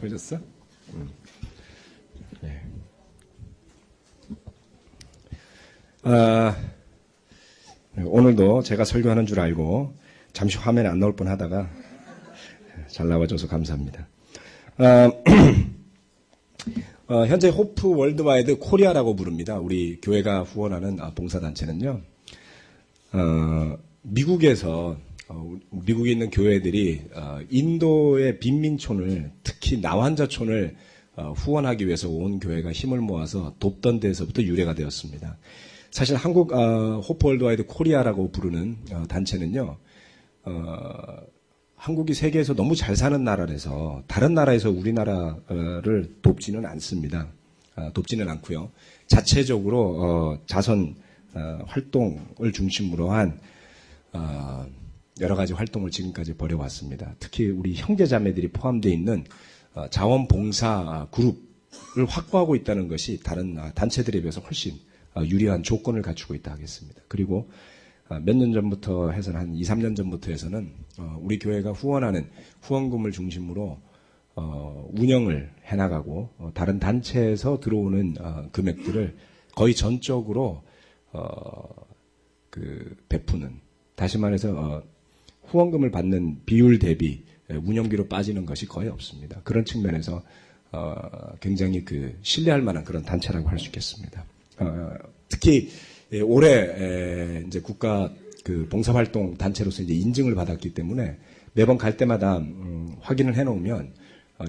오셨어? 네. 오늘도 제가 설교하는 줄 알고 잠시 화면에 안 나올 뻔 하다가 잘 나와줘서 감사합니다. 현재 호프 월드와이드 코리아라고 부릅니다. 우리 교회가 후원하는 봉사단체는요. 미국에서 미국에 있는 교회들이 인도의 빈민촌을 특히 나환자촌을 후원하기 위해서 온 교회가 힘을 모아서 돕던 데서부터 유래가 되었습니다. 사실 한국 호프 월드와이드 코리아라고 부르는 단체는요. 한국이 세계에서 너무 잘 사는 나라라서 다른 나라에서 우리나라를 돕지는 않습니다. 돕지는 않고요. 자체적으로 자선 활동을 중심으로 한 여러 가지 활동을 지금까지 벌여왔습니다. 특히 우리 형제자매들이 포함되어 있는 자원봉사 그룹을 확보하고 있다는 것이 다른 단체들에 비해서 훨씬 유리한 조건을 갖추고 있다 하겠습니다. 그리고 몇 년 전부터 해서는 한 2, 3년 전부터 해서는 우리 교회가 후원하는 후원금을 중심으로 운영을 해나가고 다른 단체에서 들어오는 금액들을 거의 전적으로 베푸는, 다시 말해서 후원금을 받는 비율 대비 운영비로 빠지는 것이 거의 없습니다. 그런 측면에서 굉장히 신뢰할 만한 그런 단체라고 할 수 있겠습니다. 특히 올해 이제 국가 봉사활동 단체로서 이제 인증을 받았기 때문에 매번 갈 때마다 확인을 해놓으면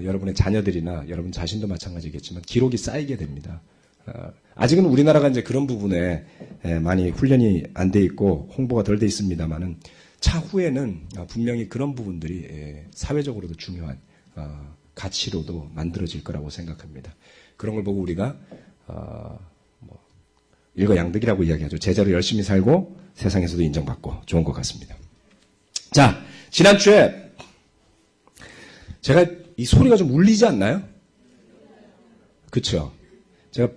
여러분의 자녀들이나 여러분 자신도 마찬가지겠지만 기록이 쌓이게 됩니다. 아직은 우리나라가 이제 그런 부분에 많이 훈련이 안 돼 있고 홍보가 덜 돼 있습니다만은 차후에는 분명히 그런 부분들이 사회적으로도 중요한 가치로도 만들어질 거라고 생각합니다. 그런 걸 보고 우리가 일거양득이라고 이야기하죠. 제자로 열심히 살고 세상에서도 인정받고 좋은 것 같습니다. 자, 지난주에 제가 이 소리가 좀 울리지 않나요? 그쵸? 제가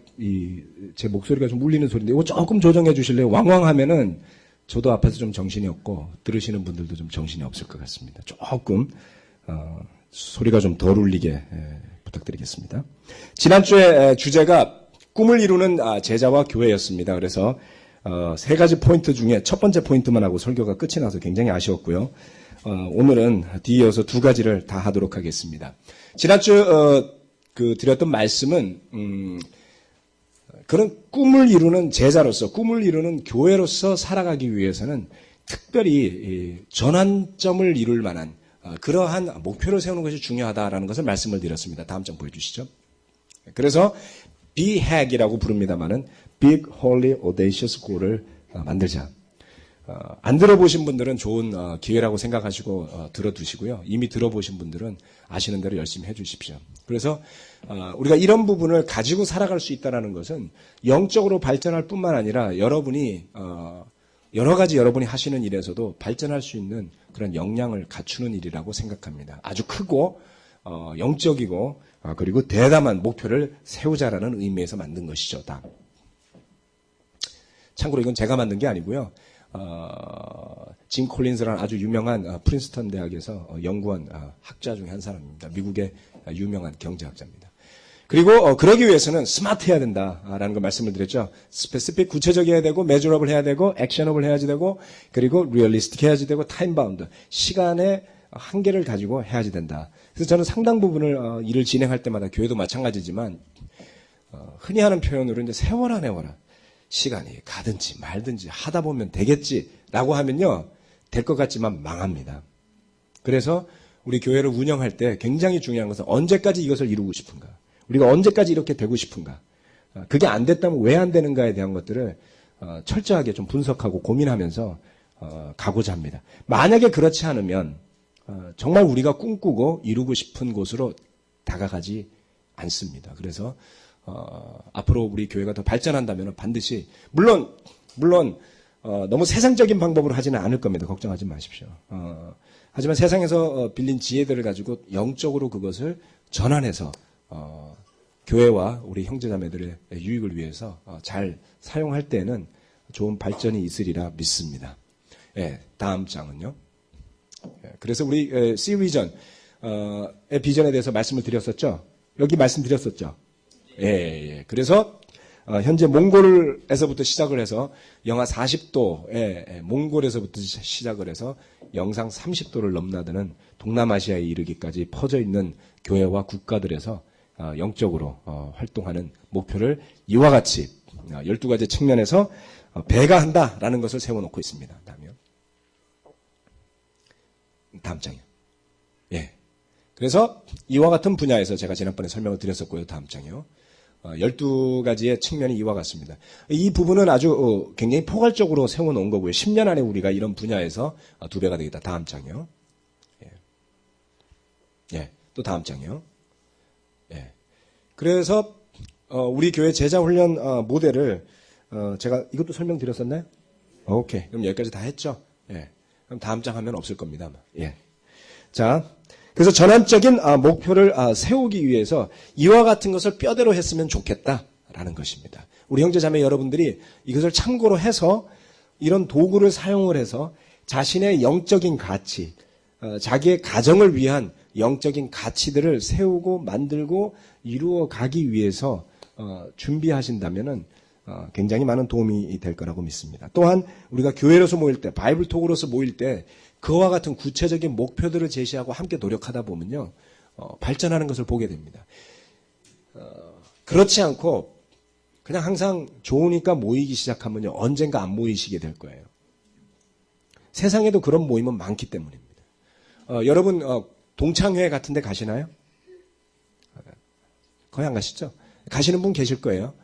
제 목소리가 좀 울리는 소리인데 이거 조금 조정해 주실래요? 왕왕하면은 저도 앞에서 좀 정신이 없고 들으시는 분들도 좀 정신이 없을 것 같습니다. 조금 소리가 좀 덜 울리게 부탁드리겠습니다. 지난주에 주제가 꿈을 이루는 제자와 교회였습니다. 그래서 세 가지 포인트 중에 첫 번째 포인트만 하고 설교가 끝이 나서 굉장히 아쉬웠고요. 오늘은 뒤에 이어서 두 가지를 다 하도록 하겠습니다. 지난주 드렸던 말씀은 그런 꿈을 이루는 제자로서, 꿈을 이루는 교회로서 살아가기 위해서는 특별히 전환점을 이룰 만한 그러한 목표를 세우는 것이 중요하다라는 것을 말씀을 드렸습니다. 다음 장 보여주시죠. 그래서 BHAG이라고 부릅니다만은 Big Holy Audacious Goal을 만들자. 안 들어보신 분들은 좋은 기회라고 생각하시고 들어두시고요. 이미 들어보신 분들은 아시는 대로 열심히 해주십시오. 그래서 우리가 이런 부분을 가지고 살아갈 수 있다는 것은 영적으로 발전할 뿐만 아니라 여러분이 여러 가지 여러분이 하시는 일에서도 발전할 수 있는 그런 역량을 갖추는 일이라고 생각합니다. 아주 크고 영적이고 그리고 대담한 목표를 세우자라는 의미에서 만든 것이죠. 다. 참고로 이건 제가 만든 게 아니고요. 짐 콜린스라는 아주 유명한 프린스턴 대학에서 연구한 학자 중에 한 사람입니다. 미국의 유명한 경제학자입니다. 그리고 그러기 위해서는 스마트해야 된다라는 걸 말씀을 드렸죠. 스페시픽 구체적이어야 되고 메저러블 해야 되고 액셔너블 해야지 되고 그리고 리얼리스틱 해야지 되고 타임 바운드, 시간의 한계를 가지고 해야지 된다. 그래서 저는 상당 부분을 일을 진행할 때마다 교회도 마찬가지지만 흔히 하는 표현으로 이제 세워라 내워라. 시간이 가든지 말든지 하다 보면 되겠지라고 하면요. 될 것 같지만 망합니다. 그래서 우리 교회를 운영할 때 굉장히 중요한 것은 언제까지 이것을 이루고 싶은가. 우리가 언제까지 이렇게 되고 싶은가. 그게 안 됐다면 왜 안 되는가에 대한 것들을 철저하게 좀 분석하고 고민하면서 가고자 합니다. 만약에 그렇지 않으면 정말 우리가 꿈꾸고 이루고 싶은 곳으로 다가가지 않습니다. 그래서 앞으로 우리 교회가 더 발전한다면 반드시 물론 너무 세상적인 방법으로 하지는 않을 겁니다. 걱정하지 마십시오. 하지만 세상에서 빌린 지혜들을 가지고 영적으로 그것을 전환해서 교회와 우리 형제자매들의 유익을 위해서 잘 사용할 때는 좋은 발전이 있으리라 믿습니다. 예, 다음 장은요. 그래서 우리 C리전 비전에 대해서 말씀을 드렸었죠. 여기 말씀드렸었죠. 예. 그래서 현재 몽골에서부터 시작을 해서 영하 40도에 몽골에서부터 시작을 해서 영상 30도를 넘나드는 동남아시아에 이르기까지 퍼져 있는 교회와 국가들에서 영적으로 활동하는 목표를 이와 같이 12가지 측면에서 배가한다라는 것을 세워놓고 있습니다. 다음 장이요. 예. 그래서 이와 같은 분야에서 제가 지난번에 설명을 드렸었고요. 다음 장이요. 12가지의 측면이 이와 같습니다. 이 부분은 아주 굉장히 포괄적으로 세워놓은 거고요. 10년 안에 우리가 이런 분야에서 2배가 되겠다. 다음 장이요. 예. 또 다음 장이요. 예. 그래서 우리 교회 제자훈련 모델을 제가 이것도 설명드렸었나요? 오케이. 그럼 여기까지 다 했죠? 예. 그럼 다음 장 하면 없을 겁니다. 아마. 예. 자, 그래서 전환적인 목표를 세우기 위해서 이와 같은 것을 뼈대로 했으면 좋겠다라는 것입니다. 우리 형제자매 여러분들이 이것을 참고로 해서 이런 도구를 사용을 해서 자신의 영적인 가치, 자기의 가정을 위한 영적인 가치들을 세우고 만들고 이루어 가기 위해서 준비하신다면은 굉장히 많은 도움이 될 거라고 믿습니다. 또한 우리가 교회로서 모일 때, 바이블 톡으로서 모일 때 그와 같은 구체적인 목표들을 제시하고 함께 노력하다 보면요, 발전하는 것을 보게 됩니다. 그렇지 않고 그냥 항상 좋으니까 모이기 시작하면요, 언젠가 안 모이시게 될 거예요. 세상에도 그런 모임은 많기 때문입니다. 여러분 동창회 같은 데 가시나요? 거의 안 가시죠? 가시는 분 계실 거예요.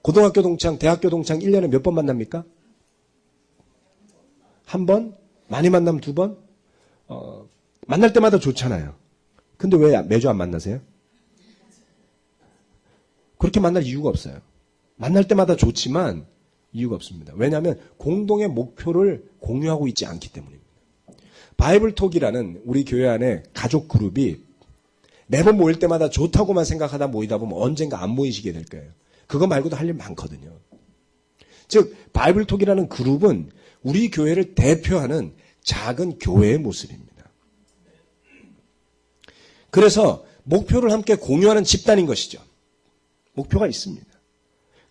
고등학교 동창, 대학교 동창 1년에 몇 번 만납니까? 한 번? 많이 만나면 2번? 만날 때마다 좋잖아요. 근데 왜 매주 안 만나세요? 그렇게 만날 이유가 없어요. 만날 때마다 좋지만 이유가 없습니다. 왜냐하면 공동의 목표를 공유하고 있지 않기 때문입니다. 바이블톡이라는 우리 교회 안에 가족 그룹이 매번 모일 때마다 좋다고만 생각하다 모이다 보면 언젠가 안 모이시게 될 거예요. 그거 말고도 할 일 많거든요. 즉 바이블톡이라는 그룹은 우리 교회를 대표하는 작은 교회의 모습입니다. 그래서 목표를 함께 공유하는 집단인 것이죠. 목표가 있습니다.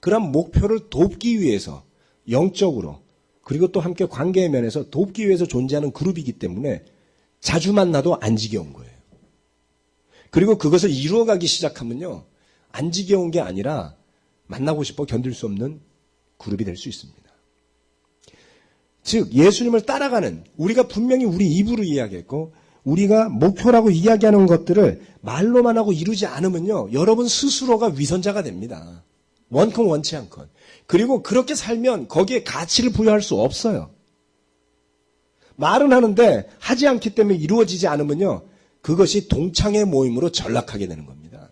그런 목표를 돕기 위해서 영적으로 그리고 또 함께 관계의 면에서 돕기 위해서 존재하는 그룹이기 때문에 자주 만나도 안 지겨운 거예요. 그리고 그것을 이루어가기 시작하면요, 안 지겨운 게 아니라 만나고 싶어 견딜 수 없는 그룹이 될 수 있습니다. 즉 예수님을 따라가는, 우리가 분명히 우리 입으로 이야기했고 우리가 목표라고 이야기하는 것들을 말로만 하고 이루지 않으면요, 여러분 스스로가 위선자가 됩니다. 원컨 원치 않건. 그리고 그렇게 살면 거기에 가치를 부여할 수 없어요. 말은 하는데 하지 않기 때문에 이루어지지 않으면요, 그것이 동창회 모임으로 전락하게 되는 겁니다.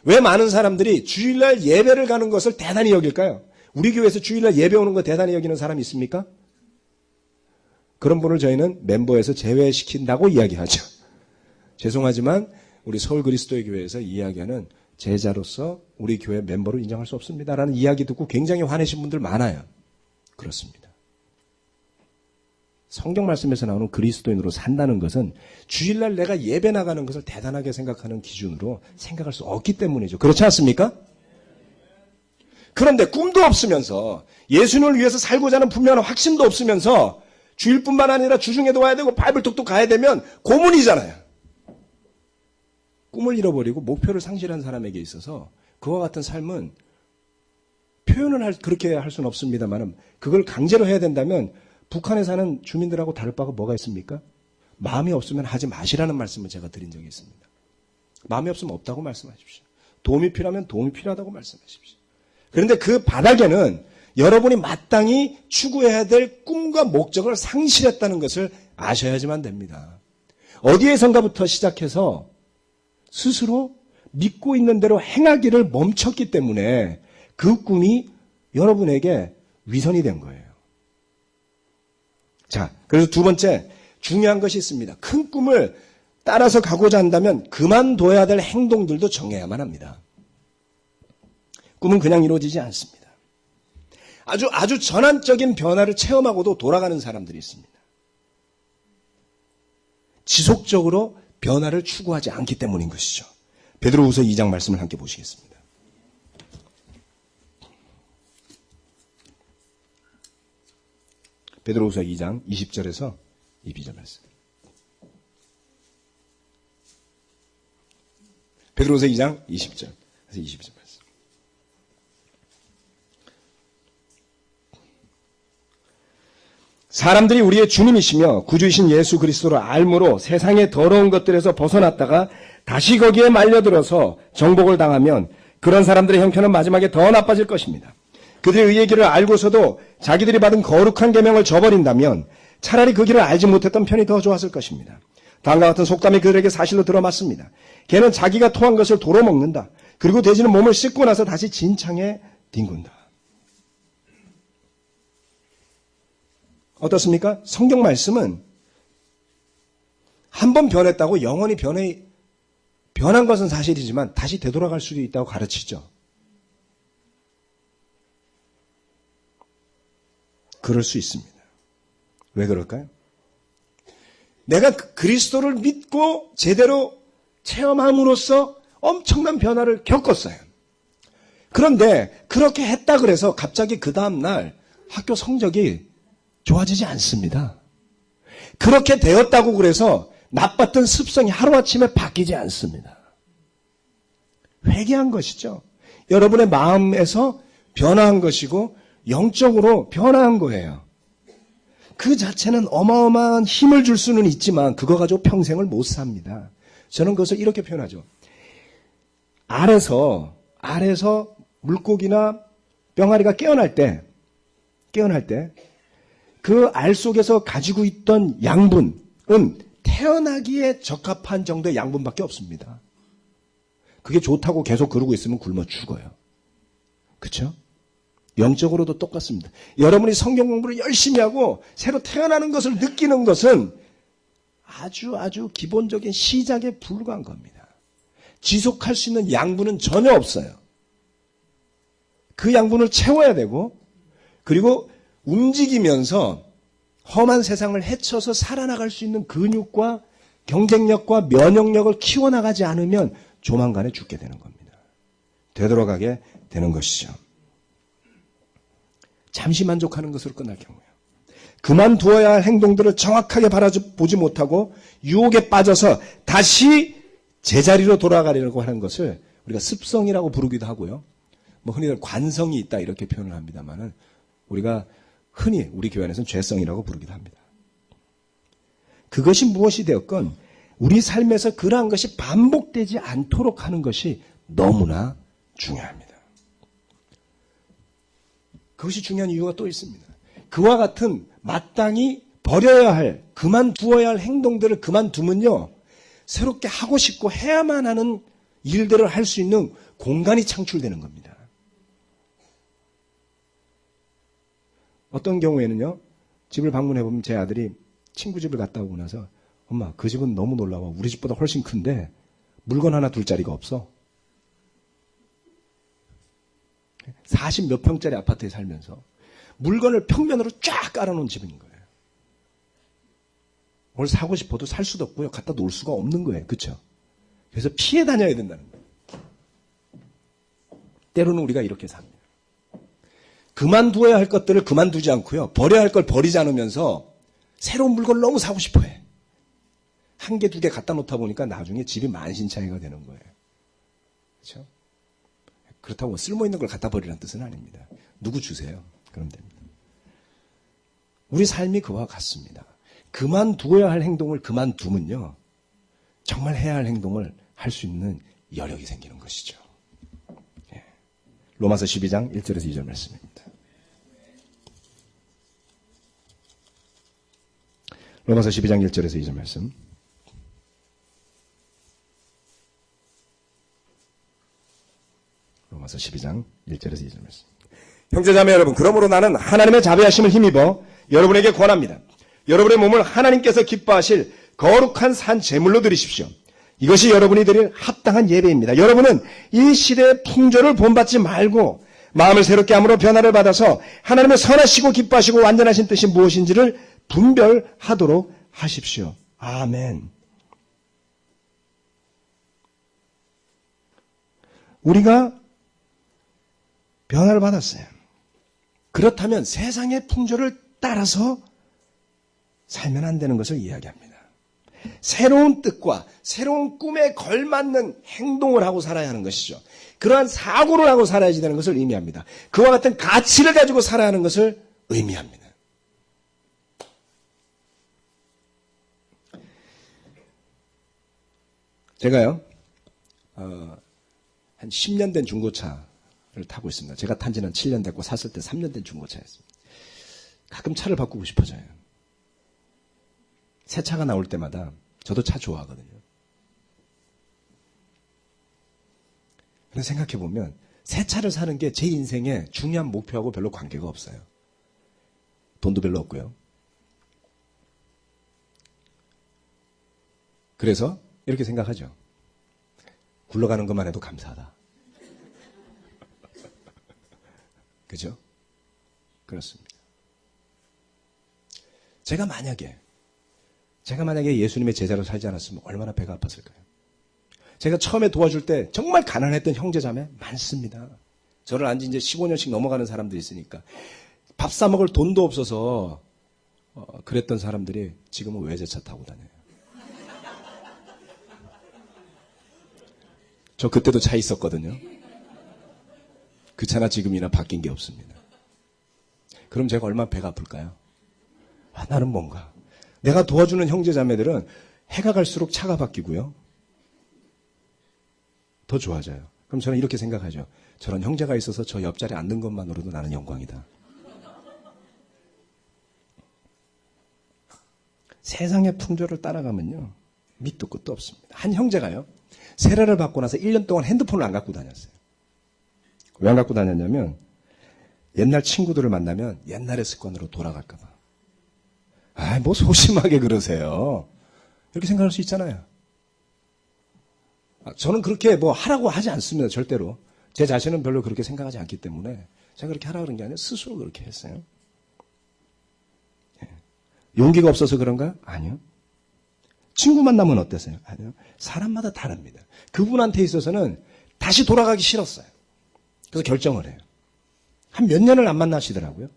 왜 많은 사람들이 주일날 예배를 가는 것을 대단히 여길까요? 우리 교회에서 주일날 예배 오는 거 대단히 여기는 사람이 있습니까? 그런 분을 저희는 멤버에서 제외시킨다고 이야기하죠. 죄송하지만 우리 서울 그리스도의 교회에서 이야기하는 제자로서 우리 교회 멤버로 인정할 수 없습니다라는 이야기 듣고 굉장히 화내신 분들 많아요. 그렇습니다. 성경 말씀에서 나오는 그리스도인으로 산다는 것은 주일날 내가 예배 나가는 것을 대단하게 생각하는 기준으로 생각할 수 없기 때문이죠. 그렇지 않습니까? 그런데 꿈도 없으면서 예수님을 위해서 살고자 하는 분명한 확신도 없으면서 주일뿐만 아니라 주중에도 와야 되고 바이블톡도 가야 되면 고문이잖아요. 꿈을 잃어버리고 목표를 상실한 사람에게 있어서 그와 같은 삶은 표현을 그렇게 할 수는 없습니다만 그걸 강제로 해야 된다면 북한에 사는 주민들하고 다를 바가 뭐가 있습니까? 마음이 없으면 하지 마시라는 말씀을 제가 드린 적이 있습니다. 마음이 없으면 없다고 말씀하십시오. 도움이 필요하면 도움이 필요하다고 말씀하십시오. 그런데 그 바닥에는 여러분이 마땅히 추구해야 될 꿈과 목적을 상실했다는 것을 아셔야지만 됩니다. 어디에선가부터 시작해서 스스로 믿고 있는 대로 행하기를 멈췄기 때문에 그 꿈이 여러분에게 위선이 된 거예요. 자, 그래서 두 번째 중요한 것이 있습니다. 큰 꿈을 따라서 가고자 한다면 그만둬야 될 행동들도 정해야만 합니다. 꿈은 그냥 이루어지지 않습니다. 아주 전환적인 변화를 체험하고도 돌아가는 사람들이 있습니다. 지속적으로 변화를 추구하지 않기 때문인 것이죠. 베드로후서 2장 말씀을 함께 보시겠습니다. 베드로후서 2장 20절에서 22절 말씀. 베드로후서 2장 20절에서 22절 말씀. 사람들이 우리의 주님이시며 구주이신 예수 그리스도를 알므로 세상의 더러운 것들에서 벗어났다가 다시 거기에 말려들어서 정복을 당하면 그런 사람들의 형편은 마지막에 더 나빠질 것입니다. 그들이 의의 길을 알고서도 자기들이 받은 거룩한 계명을 저버린다면 차라리 그 길을 알지 못했던 편이 더 좋았을 것입니다. 다음과 같은 속담이 그들에게 사실로 들어맞습니다. 개는 자기가 토한 것을 도로 먹는다. 그리고 돼지는 몸을 씻고 나서 다시 진창에 뒹군다. 어떻습니까? 성경 말씀은 한 번 변했다고 영원히 변한 것은 사실이지만 다시 되돌아갈 수도 있다고 가르치죠. 그럴 수 있습니다. 왜 그럴까요? 내가 그리스도를 믿고 제대로 체험함으로써 엄청난 변화를 겪었어요. 그런데 그렇게 했다 그래서 갑자기 그 다음날 학교 성적이 좋아지지 않습니다. 그렇게 되었다고 그래서 나빴던 습성이 하루아침에 바뀌지 않습니다. 회개한 것이죠. 여러분의 마음에서 변화한 것이고 영적으로 변화한 거예요. 그 자체는 어마어마한 힘을 줄 수는 있지만 그거 가지고 평생을 못 삽니다. 저는 그것을 이렇게 표현하죠. 알에서 물고기나 병아리가 깨어날 때 그 알 속에서 가지고 있던 양분은 태어나기에 적합한 정도의 양분밖에 없습니다. 그게 좋다고 계속 그러고 있으면 굶어 죽어요. 그렇죠? 영적으로도 똑같습니다. 여러분이 성경 공부를 열심히 하고 새로 태어나는 것을 느끼는 것은 아주 기본적인 시작에 불과한 겁니다. 지속할 수 있는 양분은 전혀 없어요. 그 양분을 채워야 되고 그리고 움직이면서 험한 세상을 헤쳐서 살아나갈 수 있는 근육과 경쟁력과 면역력을 키워나가지 않으면 조만간에 죽게 되는 겁니다. 되돌아가게 되는 것이죠. 잠시 만족하는 것으로 끝날 경우에요. 그만두어야 할 행동들을 정확하게 바라보지 못하고 유혹에 빠져서 다시 제자리로 돌아가려고 하는 것을 우리가 습성이라고 부르기도 하고요. 뭐 흔히들 관성이 있다 이렇게 표현을 합니다만은 우리가 흔히 우리 교회에서는 죄성이라고 부르기도 합니다. 그것이 무엇이 되었건 우리 삶에서 그러한 것이 반복되지 않도록 하는 것이 너무나 중요합니다. 그것이 중요한 이유가 또 있습니다. 그와 같은 마땅히 버려야 할, 그만두어야 할 행동들을 그만두면요, 새롭게 하고 싶고 해야만 하는 일들을 할 수 있는 공간이 창출되는 겁니다. 어떤 경우에는요, 집을 방문해보면 제 아들이 친구 집을 갔다 오고 나서 엄마, 그 집은 너무 놀라워. 우리 집보다 훨씬 큰데 물건 하나 둘 자리가 없어. 40 몇 평짜리 아파트에 살면서 물건을 평면으로 쫙 깔아놓은 집인 거예요. 뭘 사고 싶어도 살 수도 없고요. 갖다 놓을 수가 없는 거예요. 그렇죠? 그래서 피해 다녀야 된다는 거예요. 때로는 우리가 이렇게 삽니다. 그만두어야 할 것들을 그만두지 않고요. 버려야 할 걸 버리지 않으면서 새로운 물건을 너무 사고 싶어해. 한 개, 두 개 갖다 놓다 보니까 나중에 집이 만신창이가 되는 거예요. 그렇죠? 그렇다고 쓸모있는 걸 갖다 버리라는 뜻은 아닙니다. 누구 주세요. 그럼 됩니다. 우리 삶이 그와 같습니다. 그만두어야 할 행동을 그만두면요. 정말 해야 할 행동을 할 수 있는 여력이 생기는 것이죠. 예. 로마서 12장 1절에서 2절 말씀입니다. 로마서 12장 1절에서 2절 말씀. 로마서 12장 1절에서 2절 말씀. 형제자매 여러분, 그러므로 나는 하나님의 자비하심을 힘입어 여러분에게 권합니다. 여러분의 몸을 하나님께서 기뻐하실 거룩한 산 제물로 드리십시오. 이것이 여러분이 드릴 합당한 예배입니다. 여러분은 이 시대의 풍조를 본받지 말고 마음을 새롭게 함으로 변화를 받아서 하나님의 선하시고 기뻐하시고 완전하신 뜻이 무엇인지를 분별하도록 하십시오. 아멘. 우리가 변화를 받았어요. 그렇다면 세상의 풍조를 따라서 살면 안 되는 것을 이야기합니다. 새로운 뜻과 새로운 꿈에 걸맞는 행동을 하고 살아야 하는 것이죠. 그러한 사고를 하고 살아야지 되는 것을 의미합니다. 그와 같은 가치를 가지고 살아야 하는 것을 의미합니다. 제가요, 한 10년 된 중고차를 타고 있습니다. 제가 탄 지는 7년 됐고 샀을 때 3년 된 중고차였습니다. 가끔 차를 바꾸고 싶어져요. 새 차가 나올 때마다 저도 차 좋아하거든요. 그래서 생각해보면 새 차를 사는 게 제 인생의 중요한 목표하고 별로 관계가 없어요. 돈도 별로 없고요. 그래서 이렇게 생각하죠. 굴러가는 것만 해도 감사하다. 그죠? 그렇습니다. 제가 만약에 예수님의 제자로 살지 않았으면 얼마나 배가 아팠을까요? 제가 처음에 도와줄 때 정말 가난했던 형제자매 많습니다. 저를 안지 이제 15년씩 넘어가는 사람들이 있으니까 밥 사 먹을 돈도 없어서 그랬던 사람들이 지금은 외제차 타고 다녀요. 저 그때도 차 있었거든요. 그 차나 지금이나 바뀐 게 없습니다. 그럼 제가 얼마나 배가 아플까요? 나는 뭔가 내가 도와주는 형제자매들은 해가 갈수록 차가 바뀌고요. 더 좋아져요. 그럼 저는 이렇게 생각하죠. 저런 형제가 있어서 저 옆자리에 앉는 것만으로도 나는 영광이다. 세상의 풍조를 따라가면요. 밑도 끝도 없습니다. 한 형제가요. 세례를 받고 나서 1년 동안 핸드폰을 안 갖고 다녔어요. 왜 안 갖고 다녔냐면 옛날 친구들을 만나면 옛날의 습관으로 돌아갈까 봐. 뭐 소심하게 그러세요. 이렇게 생각할 수 있잖아요. 저는 그렇게 뭐 하라고 하지 않습니다. 절대로. 제 자신은 별로 그렇게 생각하지 않기 때문에 제가 그렇게 하라고 그런 게 아니라 스스로 그렇게 했어요. 용기가 없어서 그런가요? 아니요. 친구 만나면 어땠어요? 아니요. 사람마다 다릅니다. 그분한테 있어서는 다시 돌아가기 싫었어요. 그래서 결정을 해요. 한 몇 년을 안 만나시더라고요.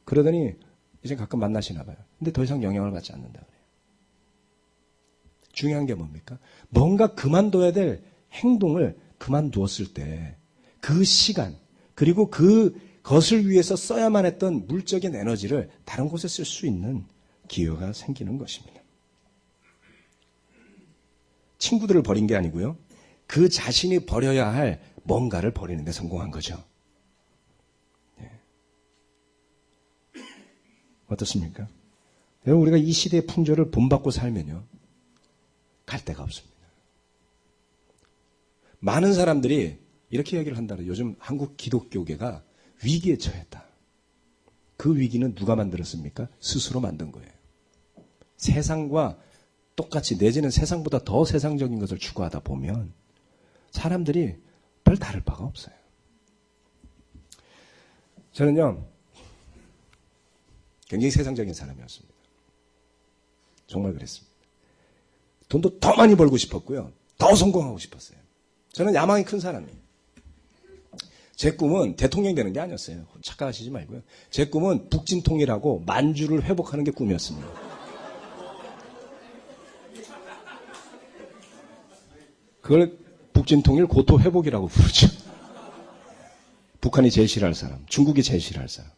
그러더니 이제 가끔 만나시나 봐요. 근데 더 이상 영향을 받지 않는다 그래요. 중요한 게 뭡니까? 뭔가 그만둬야 될 행동을 그만두었을 때 그 시간 그리고 그것을 위해서 써야만 했던 물적인 에너지를 다른 곳에 쓸 수 있는 기회가 생기는 것입니다. 친구들을 버린 게 아니고요. 그 자신이 버려야 할 뭔가를 버리는 데 성공한 거죠. 네. 어떻습니까? 여러분 우리가 이 시대의 풍조를 본받고 살면요. 갈 데가 없습니다. 많은 사람들이 이렇게 얘기를 한다고요. 요즘 한국 기독교계가 위기에 처했다. 그 위기는 누가 만들었습니까? 스스로 만든 거예요. 세상과 똑같이 내지는 세상보다 더 세상적인 것을 추구하다 보면 사람들이 별 다를 바가 없어요. 저는요. 굉장히 세상적인 사람이었습니다. 정말 그랬습니다. 돈도 더 많이 벌고 싶었고요. 더 성공하고 싶었어요. 저는 야망이 큰 사람이에요. 제 꿈은 대통령 되는 게 아니었어요. 착각하시지 말고요. 제 꿈은 북진통일하고 만주를 회복하는 게 꿈이었습니다. 그걸 북진통일 고토 회복이라고 부르죠. 북한이 제일 싫어할 사람, 중국이 제일 싫어할 사람.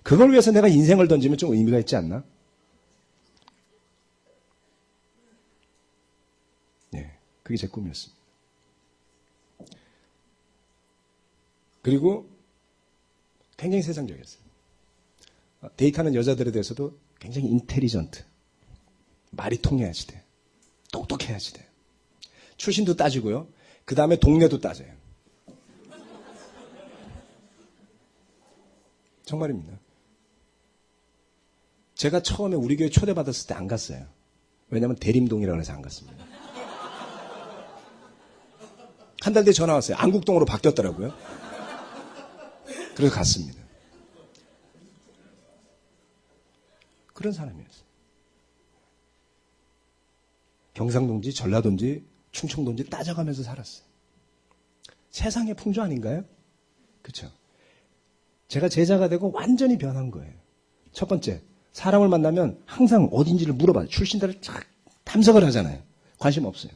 그걸 위해서 내가 인생을 던지면 좀 의미가 있지 않나? 네, 그게 제 꿈이었습니다. 그리고 굉장히 세상적이었어요. 데이트하는 여자들에 대해서도 굉장히 인텔리전트. 말이 통해야지 돼. 똑똑해야지 돼. 출신도 따지고요. 그 다음에 동네도 따져요. 정말입니다. 제가 처음에 우리 교회 초대받았을 때 안 갔어요. 왜냐하면 대림동이라고 해서 안 갔습니다. 한 달 뒤에 전화 왔어요. 안국동으로 바뀌었더라고요. 그래서 갔습니다. 그런 사람이었어요. 경상도인지 전라도인지 충청도인지 따져가면서 살았어요. 세상의 풍조 아닌가요? 그렇죠? 제가 제자가 되고 완전히 변한 거예요. 첫 번째, 사람을 만나면 항상 어딘지를 물어봐요. 출신들을 쫙 탐색을 하잖아요. 관심 없어요.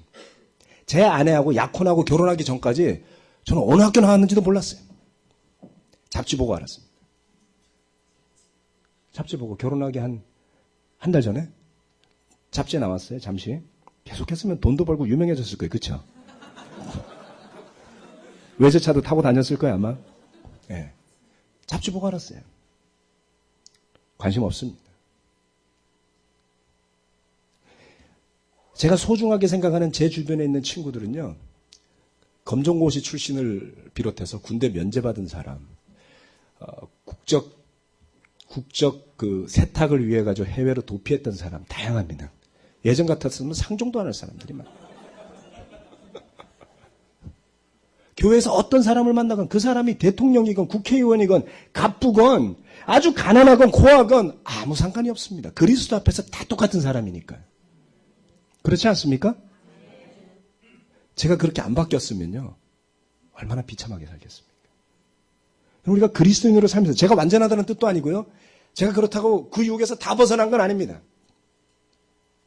제 아내하고 약혼하고 결혼하기 전까지 저는 어느 학교 나왔는지도 몰랐어요. 잡지 보고 알았습니다. 잡지 보고 결혼하기 한 달 전에 잡지에 나왔어요. 잠시. 계속했으면 돈도 벌고 유명해졌을 거예요. 그렇죠? 외제차도 타고 다녔을 거예요. 아마. 네. 잡지 보고 알았어요. 관심 없습니다. 제가 소중하게 생각하는 제 주변에 있는 친구들은요. 검정고시 출신을 비롯해서 군대 면제받은 사람, 국적 그 세탁을 위해 가지고 해외로 도피했던 사람 다양합니다. 예전 같았으면 상종도 안 할 사람들이 많아요. 교회에서 어떤 사람을 만나건 그 사람이 대통령이건 국회의원이건 갑부건 아주 가난하건 고하건 아무 상관이 없습니다. 그리스도 앞에서 다 똑같은 사람이니까요. 그렇지 않습니까? 제가 그렇게 안 바뀌었으면요. 얼마나 비참하게 살겠습니까? 우리가 그리스도인으로 살면서 제가 완전하다는 뜻도 아니고요. 제가 그렇다고 그 유혹에서 다 벗어난 건 아닙니다.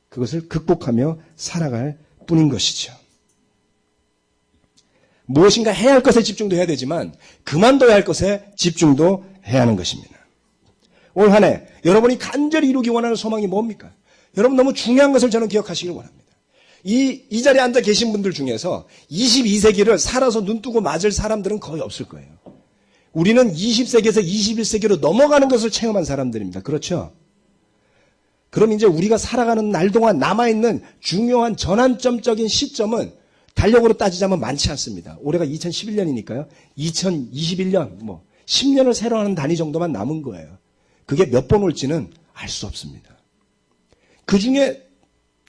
그것을 극복하며 살아갈 뿐인 것이죠. 무엇인가 해야 할 것에 집중도 해야 되지만 그만둬야 할 것에 집중도 해야 하는 것입니다. 올 한 해 여러분이 간절히 이루기 원하는 소망이 뭡니까? 여러분 너무 중요한 것을 저는 기억하시길 원합니다. 이 자리에 앉아 계신 분들 중에서 22세기를 살아서 눈뜨고 맞을 사람들은 거의 없을 거예요. 우리는 20세기에서 21세기로 넘어가는 것을 체험한 사람들입니다. 그렇죠? 그럼 이제 우리가 살아가는 날 동안 남아있는 중요한 전환점적인 시점은 달력으로 따지자면 많지 않습니다. 올해가 2011년이니까요. 2021년, 10년을 새로 하는 단위 정도만 남은 거예요. 그게 몇 번 올지는 알 수 없습니다. 그 중에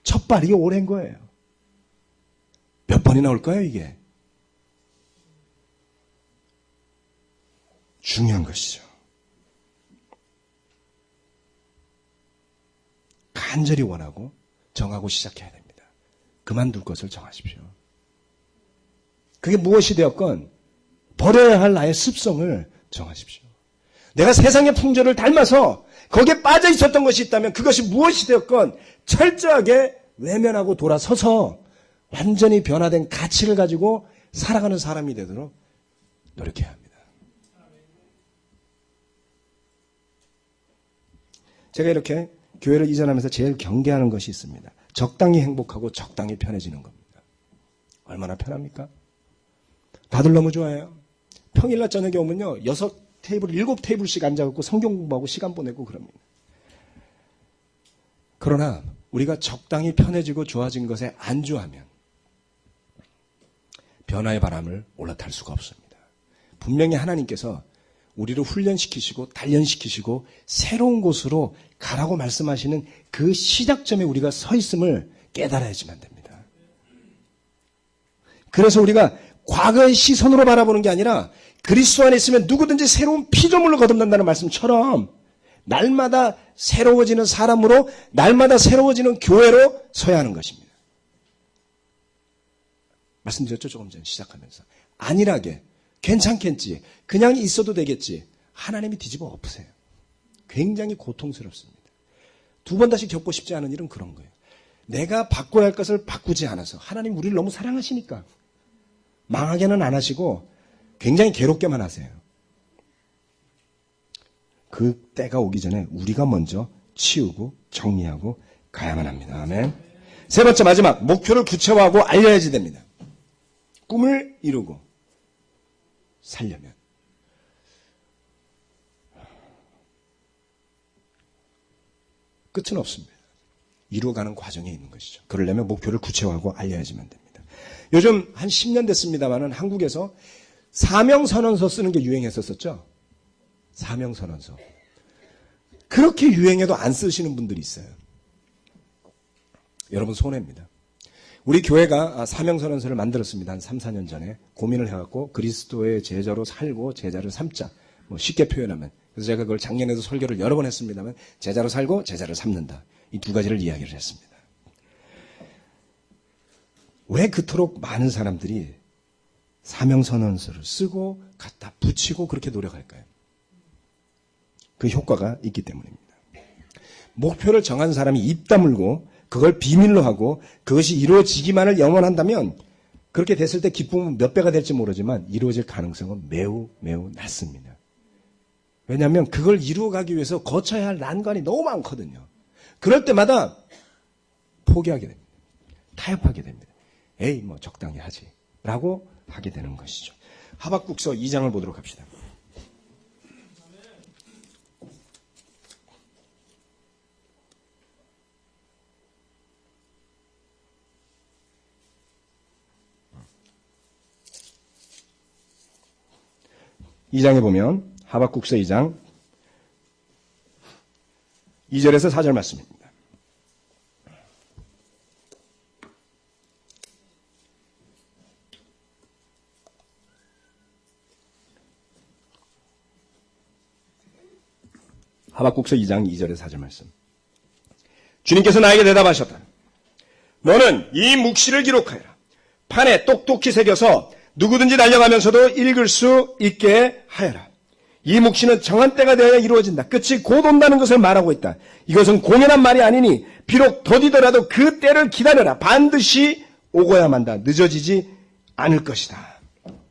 첫 발이 올해인 거예요. 몇 번이나 올까요, 이게? 중요한 것이죠. 간절히 원하고 정하고 시작해야 됩니다. 그만둘 것을 정하십시오. 그게 무엇이 되었건 버려야 할 나의 습성을 정하십시오. 내가 세상의 풍조를 닮아서 거기에 빠져 있었던 것이 있다면 그것이 무엇이 되었건 철저하게 외면하고 돌아서서 완전히 변화된 가치를 가지고 살아가는 사람이 되도록 노력해야 합니다. 제가 이렇게 교회를 이전하면서 제일 경계하는 것이 있습니다. 적당히 행복하고 적당히 편해지는 겁니다. 얼마나 편합니까? 다들 너무 좋아해요. 평일날 저녁에 오면요. 6테이블, 7테이블씩 앉아갖고 성경 공부하고 시간 보내고 그럽니다. 그러나 우리가 적당히 편해지고 좋아진 것에 안주하면 변화의 바람을 올라탈 수가 없습니다. 분명히 하나님께서 우리를 훈련시키시고 단련시키시고 새로운 곳으로 가라고 말씀하시는 그 시작점에 우리가 서 있음을 깨달아야지만 됩니다. 그래서 우리가 과거의 시선으로 바라보는 게 아니라 그리스도 안에 있으면 누구든지 새로운 피조물로 거듭난다는 말씀처럼 날마다 새로워지는 사람으로 날마다 새로워지는 교회로 서야 하는 것입니다. 말씀드렸죠, 조금 전에 시작하면서. 안일하게 괜찮겠지, 그냥 있어도 되겠지, 하나님이 뒤집어 엎으세요. 굉장히 고통스럽습니다. 두 번 다시 겪고 싶지 않은 일은 그런 거예요. 내가 바꿔야 할 것을 바꾸지 않아서 하나님 우리를 너무 사랑하시니까 망하게는 안 하시고 굉장히 괴롭게만 하세요. 그 때가 오기 전에 우리가 먼저 치우고 정리하고 가야만 합니다. 아멘. 세 번째 마지막, 목표를 구체화하고 알려야지 됩니다. 꿈을 이루고 살려면 끝은 없습니다. 이루어가는 과정에 있는 것이죠. 그러려면 목표를 구체화하고 알려야지만 됩니다. 요즘 한 10년 됐습니다만은 한국에서 사명선언서 쓰는 게 유행했었죠. 사명선언서. 그렇게 유행해도 안 쓰시는 분들이 있어요. 여러분 손해입니다. 우리 교회가 사명선언서를 만들었습니다. 한 3, 4년 전에 고민을 해갖고 그리스도의 제자로 살고 제자를 삼자. 쉽게 표현하면. 그래서 제가 그걸 작년에도 설교를 여러 번 했습니다만 제자로 살고 제자를 삼는다. 이 두 가지를 이야기를 했습니다. 왜 그토록 많은 사람들이 사명선언서를 쓰고 갖다 붙이고 그렇게 노력할까요? 그 효과가 있기 때문입니다. 목표를 정한 사람이 입 다물고 그걸 비밀로 하고 그것이 이루어지기만을 영원한다면 그렇게 됐을 때 기쁨은 몇 배가 될지 모르지만 이루어질 가능성은 매우 매우 낮습니다. 왜냐하면 그걸 이루어가기 위해서 거쳐야 할 난관이 너무 많거든요. 그럴 때마다 포기하게 됩니다. 타협하게 됩니다. 에이 뭐 적당히 하지 라고 하게 되는 것이죠. 하박국서 2장을 보도록 합시다. 이 장에 보면 하박국서 2장 2절에서 4절 말씀입니다. 하박국서 2장 2절에서 4절 말씀. 주님께서 나에게 대답하셨다. 너는 이 묵시를 기록하여라. 판에 똑똑히 새겨서 누구든지 달려가면서도 읽을 수 있게 하여라. 이 묵시는 정한 때가 되어야 이루어진다. 끝이 곧 온다는 것을 말하고 있다. 이것은 공연한 말이 아니니 비록 더디더라도 그 때를 기다려라. 반드시 오고야만 한다. 늦어지지 않을 것이다.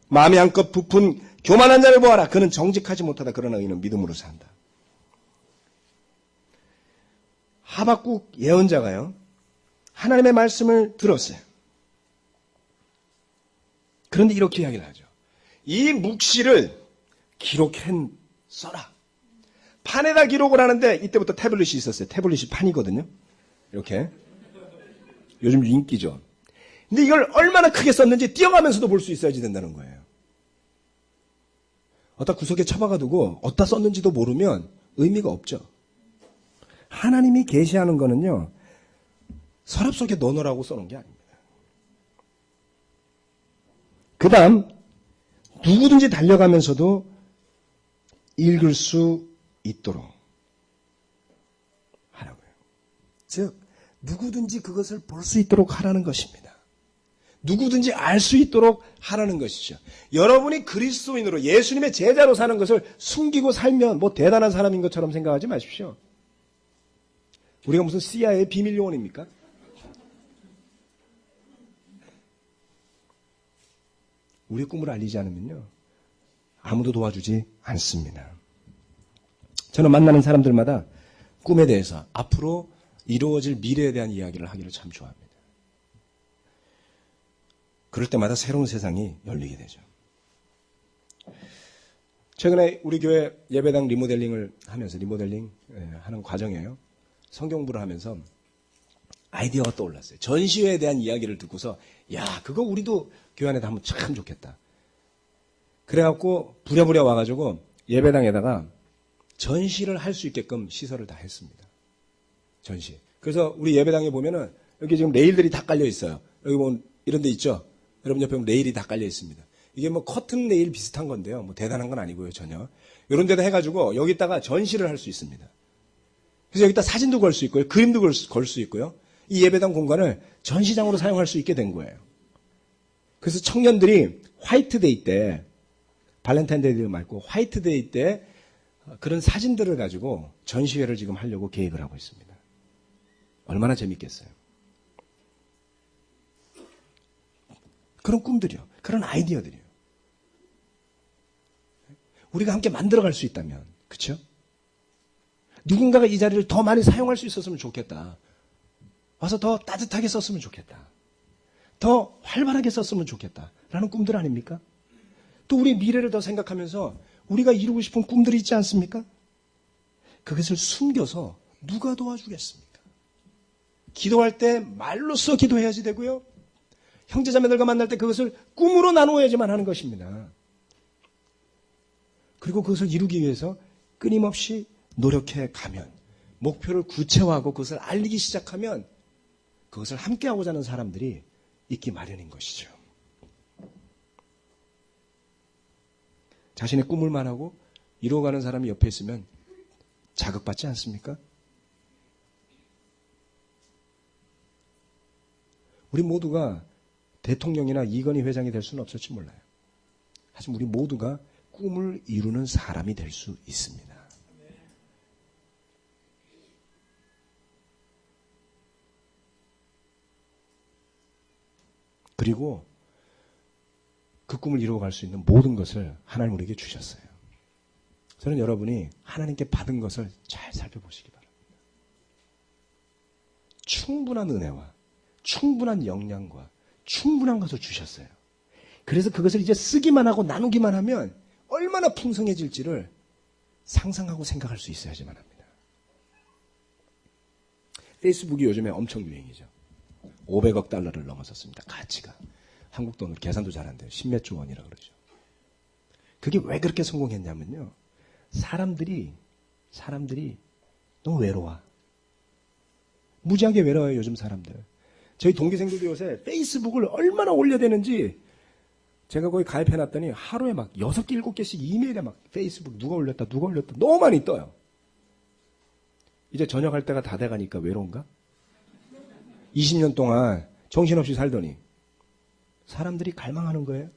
마음이 한껏 부푼 교만한 자를 보아라. 그는 정직하지 못하다. 그러나 의인은 믿음으로 산다. 하박국 예언자가요. 하나님의 말씀을 들었어요. 그런데 이렇게 이야기를 하죠. 이 묵시를 써라. 판에다 기록을 하는데 이때부터 태블릿이 있었어요. 태블릿이 판이거든요. 이렇게. 요즘 인기죠. 근데 이걸 얼마나 크게 썼는지 뛰어가면서도 볼 수 있어야지 된다는 거예요. 어디다 구석에 처박아두고 어디다 썼는지도 모르면 의미가 없죠. 하나님이 계시하는 거는요. 서랍 속에 넣어놓으라고 써놓은 게 아닙니다. 그 다음 누구든지 달려가면서도 읽을 수 있도록 하라고요. 즉 누구든지 그것을 볼 수 있도록 하라는 것입니다. 누구든지 알 수 있도록 하라는 것이죠. 여러분이 그리스도인으로 예수님의 제자로 사는 것을 숨기고 살면 뭐 대단한 사람인 것처럼 생각하지 마십시오. 우리가 무슨 CIA 비밀 요원입니까? 우리의 꿈을 알리지 않으면요. 아무도 도와주지 않습니다. 저는 만나는 사람들마다 꿈에 대해서 앞으로 이루어질 미래에 대한 이야기를 하기를 참 좋아합니다. 그럴 때마다 새로운 세상이 열리게 되죠. 최근에 우리 교회 예배당 리모델링을 하면서 리모델링 하는 과정이에요. 성경부를 하면서 아이디어가 떠올랐어요. 전시회에 대한 이야기를 듣고서 야 그거 우리도 교회 안에다 하면 참 좋겠다. 그래갖고 부랴부랴 와가지고 예배당에다가 전시를 할 수 있게끔 시설을 다 했습니다. 전시. 그래서 우리 예배당에 보면은 여기 지금 레일들이 다 깔려 있어요. 여기 보면 이런 데 있죠. 여러분 옆에 보면 레일이 다 깔려 있습니다. 이게 뭐 커튼 레일 비슷한 건데요. 뭐 대단한 건 아니고요 전혀. 이런 데다 해가지고 여기다가 전시를 할 수 있습니다. 그래서 여기다 사진도 걸 수 있고요. 그림도 걸 수 있고요. 이 예배당 공간을 전시장으로 사용할 수 있게 된 거예요. 그래서 청년들이 화이트데이 때 발렌타인데이 말고 화이트데이 때 그런 사진들을 가지고 전시회를 지금 하려고 계획을 하고 있습니다. 얼마나 재밌겠어요. 그런 꿈들이요. 그런 아이디어들이요. 우리가 함께 만들어갈 수 있다면 그렇죠? 누군가가 이 자리를 더 많이 사용할 수 있었으면 좋겠다. 와서 더 따뜻하게 썼으면 좋겠다. 더 활발하게 썼으면 좋겠다. 라는 꿈들 아닙니까? 또 우리 미래를 더 생각하면서 우리가 이루고 싶은 꿈들이 있지 않습니까? 그것을 숨겨서 누가 도와주겠습니까? 기도할 때 말로써 기도해야지 되고요. 형제자매들과 만날 때 그것을 꿈으로 나누어야지만 하는 것입니다. 그리고 그것을 이루기 위해서 끊임없이 노력해 가면 목표를 구체화하고 그것을 알리기 시작하면 그것을 함께하고자 하는 사람들이 있기 마련인 것이죠. 자신의 꿈을 말하고 이루어가는 사람이 옆에 있으면 자극받지 않습니까? 우리 모두가 대통령이나 이건희 회장이 될 수는 없을지 몰라요. 하지만 우리 모두가 꿈을 이루는 사람이 될 수 있습니다. 그리고 그 꿈을 이루어갈 수 있는 모든 것을 하나님 우리에게 주셨어요. 저는 여러분이 하나님께 받은 것을 잘 살펴보시기 바랍니다. 충분한 은혜와 충분한 역량과 충분한 것을 주셨어요. 그래서 그것을 이제 쓰기만 하고 나누기만 하면 얼마나 풍성해질지를 상상하고 생각할 수 있어야지만 합니다. 페이스북이 요즘에 엄청 유행이죠. 500억 달러를 넘어섰습니다. 가치가. 한국 돈으로 계산도 잘 안 돼요. 10몇 조 원이라 그러죠. 그게 왜 그렇게 성공했냐면요. 사람들이 너무 외로워. 무지하게 외로워요, 요즘 사람들. 저희 동기생들도 요새 페이스북을 얼마나 올려대는지 제가 거기 가입해놨더니 하루에 막 6개, 7개씩 이메일에 막 페이스북 누가 올렸다 너무 많이 떠요. 이제 전역할 때가 다 돼가니까 외로운가? 20년 동안 정신없이 살더니 사람들이 갈망하는 거예요.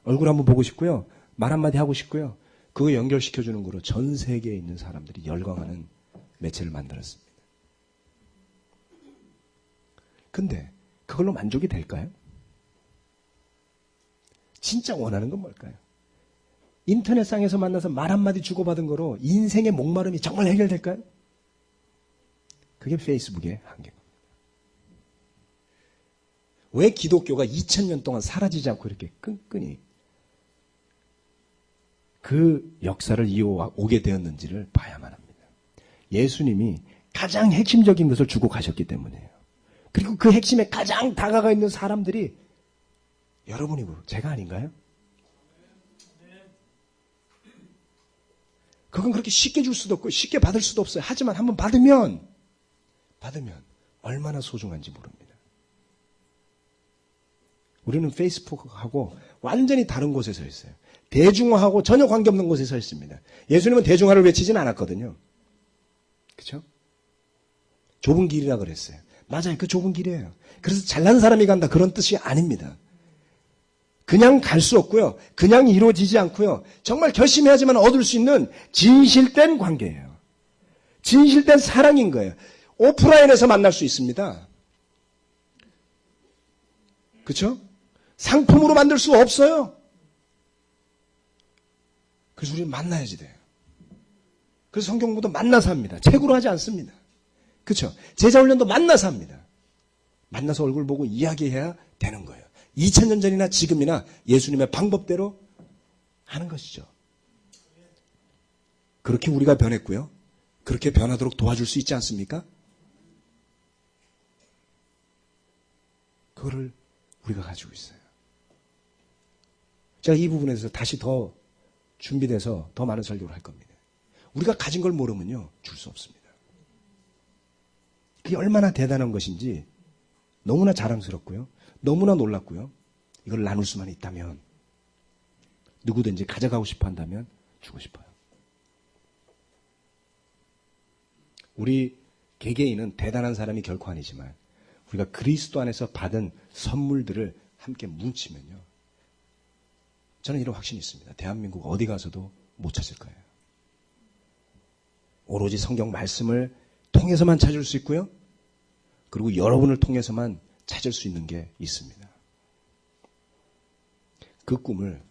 얼굴 한번 보고 싶고요. 말 한마디 하고 싶고요. 그거 연결시켜주는 거로 전 세계에 있는 사람들이 열광하는 매체를 만들었습니다. 근데 그걸로 만족이 될까요? 진짜 원하는 건 뭘까요? 인터넷상에서 만나서 말 한마디 주고받은 거로 인생의 목마름이 정말 해결될까요? 그게 페이스북의 한계입니다. 왜 기독교가 2000년 동안 사라지지 않고 이렇게 끈끈이 그 역사를 이어오게 되었는지를 봐야만 합니다. 예수님이 가장 핵심적인 것을 주고 가셨기 때문이에요. 그리고 그 핵심에 가장 다가가 있는 사람들이 여러분이고 제가 아닌가요? 그건 그렇게 쉽게 줄 수도 없고 쉽게 받을 수도 없어요. 하지만 한번 받으면 얼마나 소중한지 모릅니다. 우리는 페이스북하고 완전히 다른 곳에 서 있어요. 대중화하고 전혀 관계없는 곳에 서 있습니다. 예수님은 대중화를 외치진 않았거든요. 그렇죠? 좁은 길이라 그랬어요. 맞아요. 그 좁은 길이에요. 그래서 잘난 사람이 간다 그런 뜻이 아닙니다. 그냥 갈 수 없고요. 그냥 이루어지지 않고요. 정말 결심해야지만 얻을 수 있는 진실된 관계예요. 진실된 사랑인 거예요. 오프라인에서 만날 수 있습니다. 그렇죠? 상품으로 만들 수 없어요. 그래서 우리는 만나야지 돼요. 그래서 성경보다 만나서 합니다. 책으로 하지 않습니다. 그렇죠? 제자훈련도 만나서 합니다. 만나서 얼굴 보고 이야기해야 되는 거예요. 2000년 전이나 지금이나 예수님의 방법대로 하는 것이죠. 그렇게 우리가 변했고요. 그렇게 변하도록 도와줄 수 있지 않습니까? 그거를 우리가 가지고 있어요. 제가 이 부분에서 다시 더 준비돼서 더 많은 설교를 할 겁니다. 우리가 가진 걸 모르면요, 줄 수 없습니다. 그게 얼마나 대단한 것인지 너무나 자랑스럽고요. 너무나 놀랍고요. 이걸 나눌 수만 있다면 누구든지 가져가고 싶어 한다면 주고 싶어요. 우리 개개인은 대단한 사람이 결코 아니지만 우리가 그리스도 안에서 받은 선물들을 함께 뭉치면요. 저는 이런 확신이 있습니다. 대한민국 어디 가서도 못 찾을 거예요. 오로지 성경 말씀을 통해서만 찾을 수 있고요. 그리고 여러분을 통해서만 찾을 수 있는 게 있습니다. 그 꿈을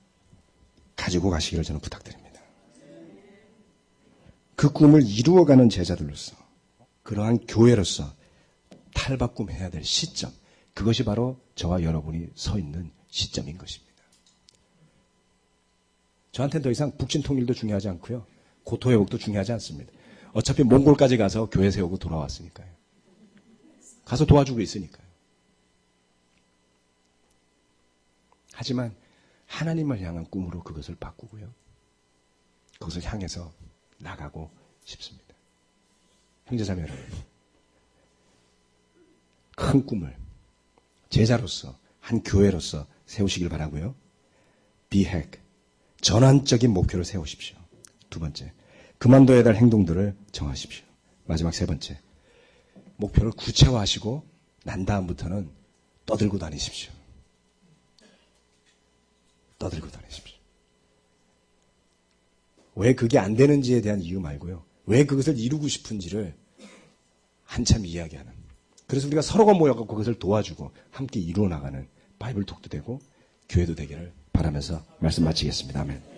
가지고 가시기를 저는 부탁드립니다. 그 꿈을 이루어가는 제자들로서, 그러한 교회로서 탈바꿈해야 될 시점, 그것이 바로 저와 여러분이 서 있는 시점인 것입니다. 저한테는 더 이상 북진 통일도 중요하지 않고요. 고토 회복도 중요하지 않습니다. 어차피 몽골까지 가서 교회 세우고 돌아왔으니까요. 가서 도와주고 있으니까요. 하지만 하나님을 향한 꿈으로 그것을 바꾸고요. 그것을 향해서 나가고 싶습니다. 형제자매 여러분, 큰 꿈을 제자로서, 한 교회로서 세우시길 바라고요. 비핵, 전환적인 목표를 세우십시오. 두 번째, 그만둬야 될 행동들을 정하십시오. 마지막 세 번째, 목표를 구체화하시고 난 다음부터는 떠들고 다니십시오. 왜 그게 안 되는지에 대한 이유 말고요. 왜 그것을 이루고 싶은지를 한참 이야기하는. 그래서 우리가 서로가 모여갖고 그것을 도와주고 함께 이루어 나가는 바이블 톡도 되고 교회도 되기를 바라면서 말씀 마치겠습니다. 아멘.